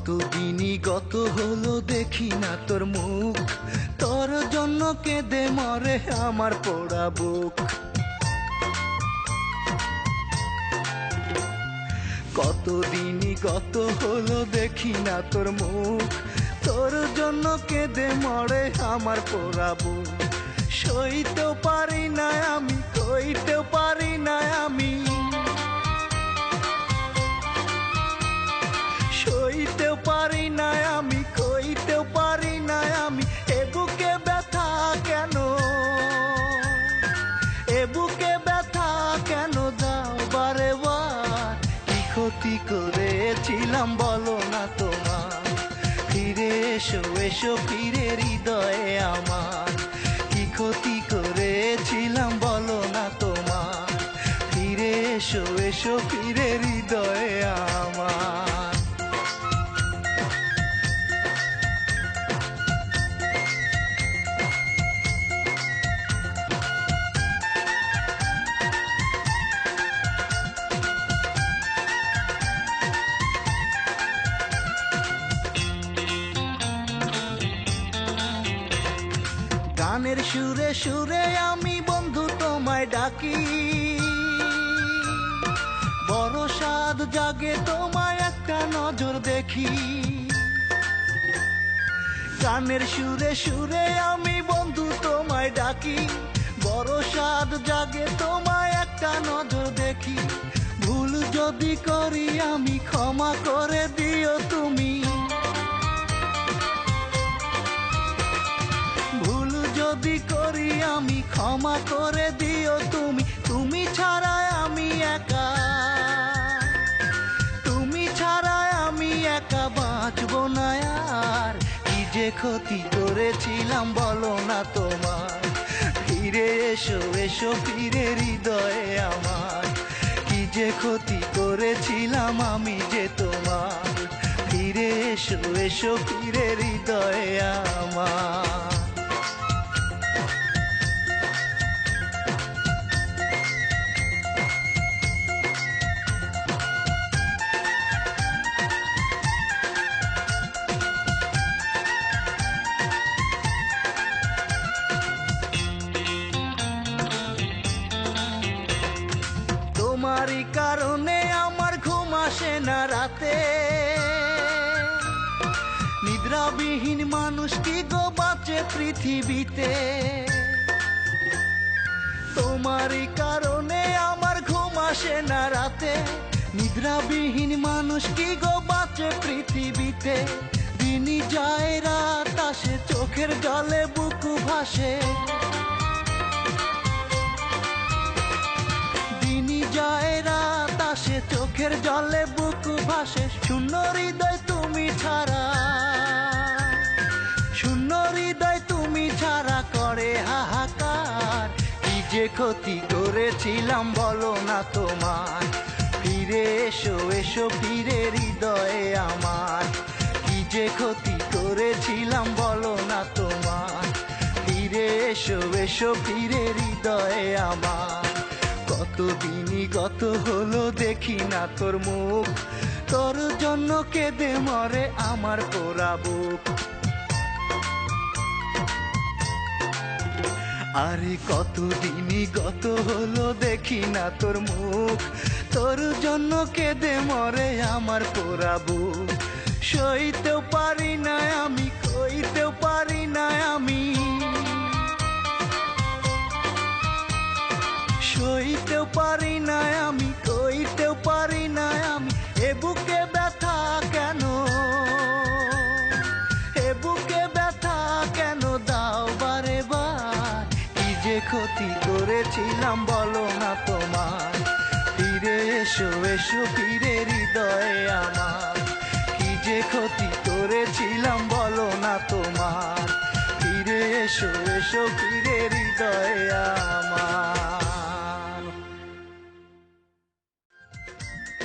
কতদিনই গত হলো দেখি না তোর মুখ, তোর জন্য কেঁদে মরে আমার পোড়া বুক। কতদিনই গত হলো দেখি না তোর মুখ, তোর জন্য কেঁদে মরে আমার পোড়া বুক। সইতেও পারি না আমি, কইতেও পারি না আমি, সইতেও পারি না আমি, কইতেও পারি না আমি। এ বুকে ব্যথা কেন, এ বুকে ব্যথা কেন দাও বারে বার? কি ক্ষতি করেছিলাম বলো না তোমার? ফিরে এসো এসো ফিরে হৃদয়ে আমার। কি ক্ষতি করেছিলাম বলো না তোমার? ফিরে এসো এসো ফিরে হৃদয়ে আমার। গানের সুরে সুরে আমি বন্ধু তোমায় ডাকি, বড় সাধ জাগে তোমায় একটা নজর দেখি। গানের সুরে সুরে আমি বন্ধু তোমায় ডাকি, বড় সাধ জাগে তোমায় একটা নজর দেখি। ভুল যদি করি আমি ক্ষমা করে দিও তুমি, যদি করি আমি ক্ষমা করে দিও তুমি। তুমি ছাড়া আমি একা, তুমি ছাড়া আমি একা বাঁচবো না আর। কি যে ক্ষতি করেছিলাম বলো না তোমার? ফিরে এসো এসো ফিরে হৃদয়ে আমার। কি যে ক্ষতি করেছিলাম আমি যে তোমার? ফিরে এসো এসো ফিরে হৃদয়ে আমার। তোমারই কারণে আমার ঘুম আসে না রাতে, নিদ্রাবিহীন মানুষ কি গো বাঁচে পৃথিবীতে? তোমারই কারণে আমার ঘুম আসে না রাতে, নিদ্রাবিহীন মানুষ কি গো বাঁচে পৃথিবীতে? দিনই যায় রাত আসে চোখের জলে বুকু ভাসে, যায় রাত আসে চোখের জলে বুকু ভাসে। শূন্য হৃদয় তুমি ছাড়া, শূন্য হৃদয় তুমি ছাড়া করে হাহাকার। কি যে ক্ষতি করেছিলাম বলো না তোমার? ফিরে এসো এসো ফিরে হৃদয়ে আমার। কি যে ক্ষতি করেছিলাম বলো না তোমার? ফিরে এসো এসো ফিরে হৃদয়ে আমার। কতদিনই গত হলো দেখি না তোর মুখ, তোর জন্য কেঁদে মরে আমার পোড়া বুক। আরে কতদিনই গত হলো দেখি না তোর মুখ, তোর জন্য কেঁদে মরে আমার পোড়া বুক। সইতেও পারি না আমি, কইতেও পারি না আমি, সইতেও পারি না আমি, কইতেও পারি না আমি। এ বুকে ব্যথা কেন, এ বুকে ব্যথা কেন দাও বারে বার? কি যে ক্ষতি করেছিলাম বলো না তোমার? ফিরে এসো এসো ফিরে হৃদয়ে আমার। কি যে ক্ষতি করেছিলাম বলো না তোমার? ফিরে এসো এসো ফিরে হৃদয়ে আমার।